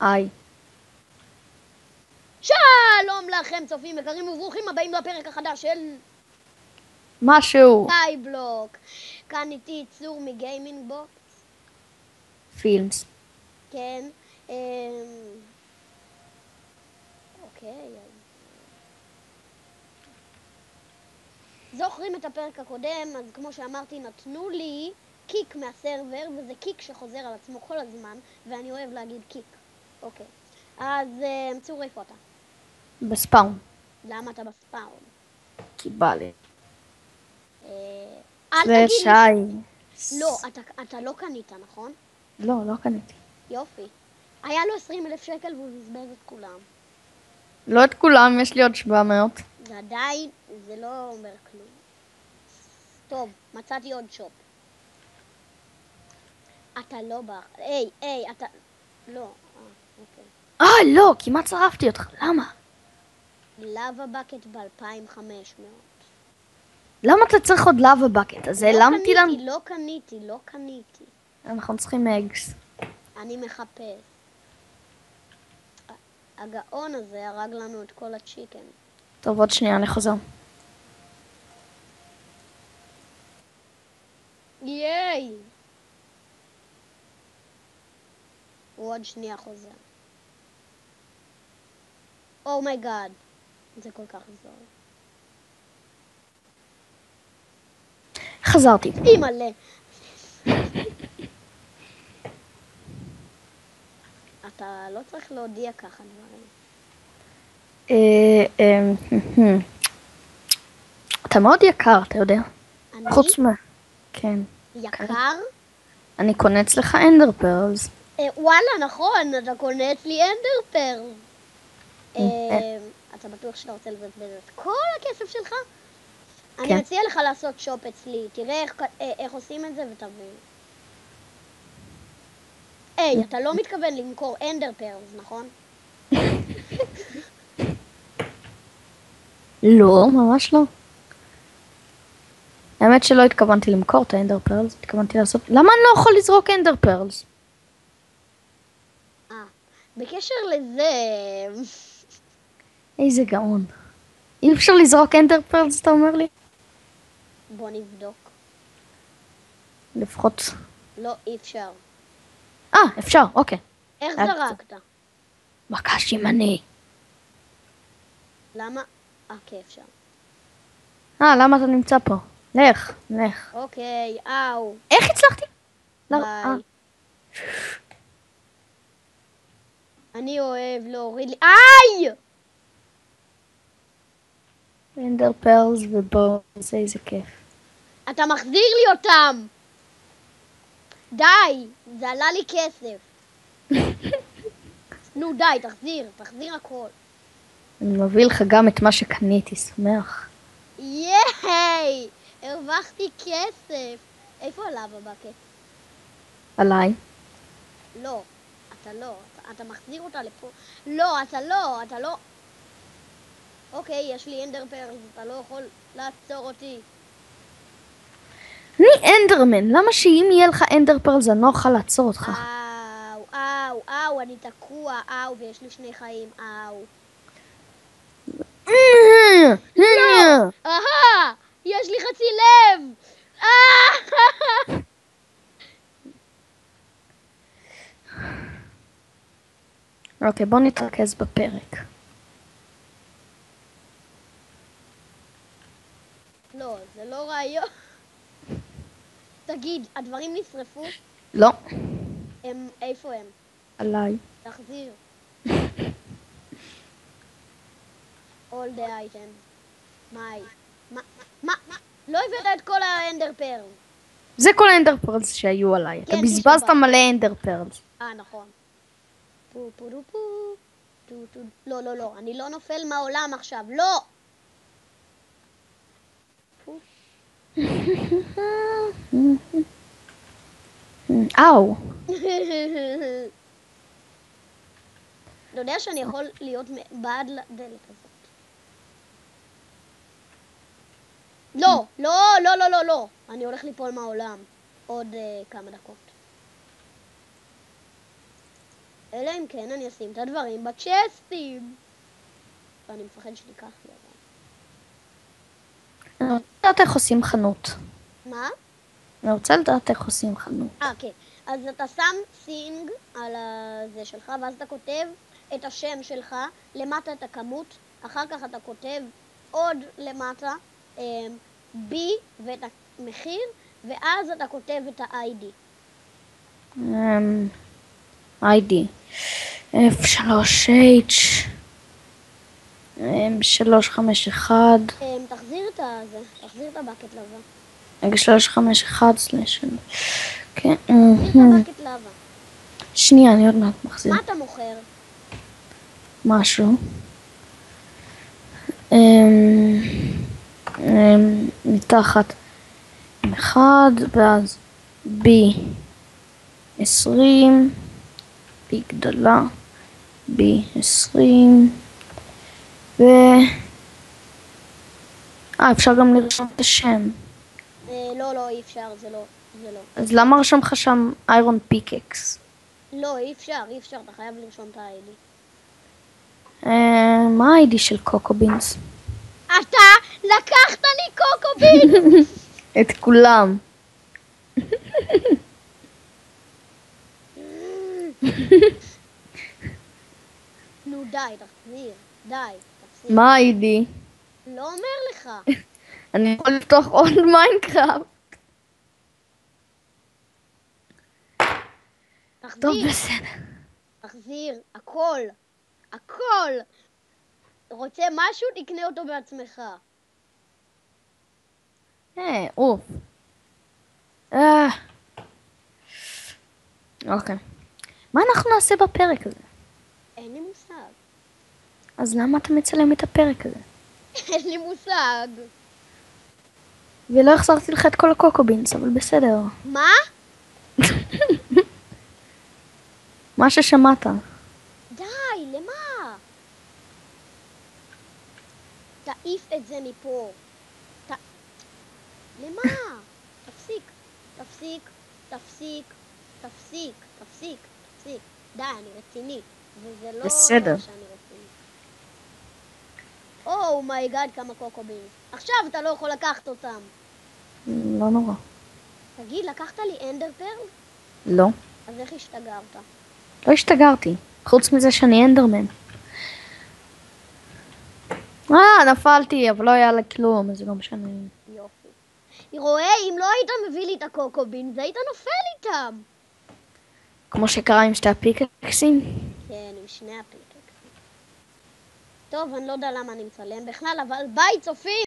היי. שלום לכם צופים יקרים וברוכים הבאים לפרק החדש של משהו. סקייבלוק. כאן איתי צור מגיימינג בוקס. פילמס. כן. אוקיי. זוכרים את הפרק הקודם, אז כמו שאמרתי נתנו לי קיק מהסרבר, וזה קיק שחוזר על עצמו כל הזמן, ואני אוהב להגיד קיק. אוקיי. אז צור, איפה אתה? בספאון. למה אתה בספאון? כי בא לי. אל תגיד לי שי. לא, אתה לא קנית, נכון? לא, לא קניתי. יופי. היה לו 20,000 שקל והוא בזבז את כולם. לא את כולם, יש לי עוד 700. זה עדיין, זה לא אומר כלום. טוב, מצאתי עוד שופ. אתה לא בא... היי, אתה... לא, אוקיי. לא, כמעט שרפתי אותך. למה? לava בקט ב-2500. למה אתה צריך עוד לava בקט? אז העלמתי לנו. לא קניתי. אנחנו צריכים אגס. אני מחפש. הגאון הזה הרג לנו את כל הצ'יקן. טוב, עוד שנייה, אני חוזר. ייי! הוא עוד שנייה חוזר. אומייגאד. זה כל כך זול. חזרתי. אימא'לה. אתה לא צריך להודיע ככה דברים. אתה מאוד יקר, אתה יודע. אני? חוץ מה... כן. יקר? אני קונה אצלך אנדר פרלס. וואלה, נכון, אתה קונה אצלי אנדר פרל. אתה בטוח שאתה רוצה לבזבז את כל הכסף שלך? אני מציע לך לעשות שופ אצלי. תראה איך עושים את זה ותבין. אתה לא מתכוון למכור אנדר פרלס, נכון? לא, ממש לא. האמת שלא התכוונתי למכור את האנדר פרלס, התכוונתי לעשות... למה אני לא יכול לזרוק אנדר פרלס? בקשר לזה... איזה גאון. אי אפשר לזרוק אנדר פרלס, אתה אומר לי? בוא נבדוק. לפחות... לא, אי אפשר. אפשר, אוקיי. איך זרקת? מקש ימני. למה? כן, אפשר. למה אתה נמצא פה? לך. אוקיי, אאו. איך הצלחתי? ביי. אני אוהב להוריד לי... איי! אנדר פרלס ובונס, איזה כיף. אתה מחזיר לי אותם! די! זה עלה לי כסף. נו די, תחזיר הכל. אני מביא לך גם את מה שקניתי, שמח. ייי! הרווחתי כסף. איפה הלאבה בקט? עליי. לא, אתה לא. אתה מחזיר אותה לפה. לא, אתה לא. אוקיי, יש לי אנדר פרלס, אתה לא יכול לעצור אותי. אני אנדרמן, למה שאם יהיה לך אנדר פרלס אני לא אוכל לעצור אותך? אאו, אני תקוע, ויש לי 2 חיים, לא! יש לי חצי לב! אוקיי, בוא נתרכז בפרק. לא, זה לא רעיון. תגיד, הדברים נשרפו? לא. איפה הם? עליי. תחזיר. all the items. מה? לא הבאת את כל האנדר פרל. זה כל האנדר פרלס שהיו עליי. אתה בזבזת מלא אנדר פרלס. נכון. לא, אני לא נופל מהעולם עכשיו, לא! אאו. אתה יודע שאני יכול להיות בעד לדלת הזאת. לא. אני הולך ליפול מהעולם. עוד כמה דקות. אלא אם כן אני אשים את הדברים בצ'סטים. ואני מפחד שתיקח לי. אני רוצה לדעת איך עושים חנות. מה? אני רוצה לדעת איך עושים חנות. כן. אז אתה שם סינג על זה שלך, ואז אתה כותב את השם שלך, למטה את הכמות, אחר כך אתה כותב עוד למטה B ואת המחיר, ואז אתה כותב את ה-ID. ID F3H 351 תחזיר את הבקט לבה. רגע 351 סלש כן. תחזיר את הבקט לבה. שנייה, אני עוד מעט מחזיר. מה אתה מוכר? משהו. מתחת 1 ואז B 20 B גדולה B 20 ו... אפשר גם לרשום את השם. לא, אי אפשר, זה לא. אז למה רשום לך שם איירון פיקקס? לא, אי אפשר, אתה חייב לרשום את ה-ID. מה ה-ID של קוקו בינס? אתה לקחת לי קוקו בינס! את כולם. נו די, תחזיר, תפסיק. מה ה-ID? לא אומר לך. אני יכול לפתוח עוד מיינקראפט. טוב, בסדר. תחזיר, הכל. רוצה משהו, תקנה אותו בעצמך. אוף. אוקיי. מה אנחנו נעשה בפרק הזה? אין לי מושג. אז למה אתה מצלם את הפרק הזה? אין לי מושג. ולא החזרתי לך את כל הקוקובינס, אבל בסדר. מה? מה ששמעת. די, למה? תעיף את זה מפה. למה? תפסיק. די, אני רציני. וזה לא בסדר. שאני רציני. אומייגאד, כמה קוקובינס. עכשיו אתה לא יכול לקחת אותם. לא נורא. תגיד, לקחת לי אנדר פרל? לא. אז איך השתגרת? לא השתגרתי. חוץ מזה שאני אנדרמן. נפלתי, אבל לא היה לה כלום, אז זה לא משנה. יופי. רואה, אם לא היית מביא לי את הקוקובינס, היית נופל איתם. כמו שקרה עם שתי הפיקקסים? כן, עם שני הפיקקסים. טוב, אני לא יודע למה אני מצלם בכלל, אבל ביי צופים!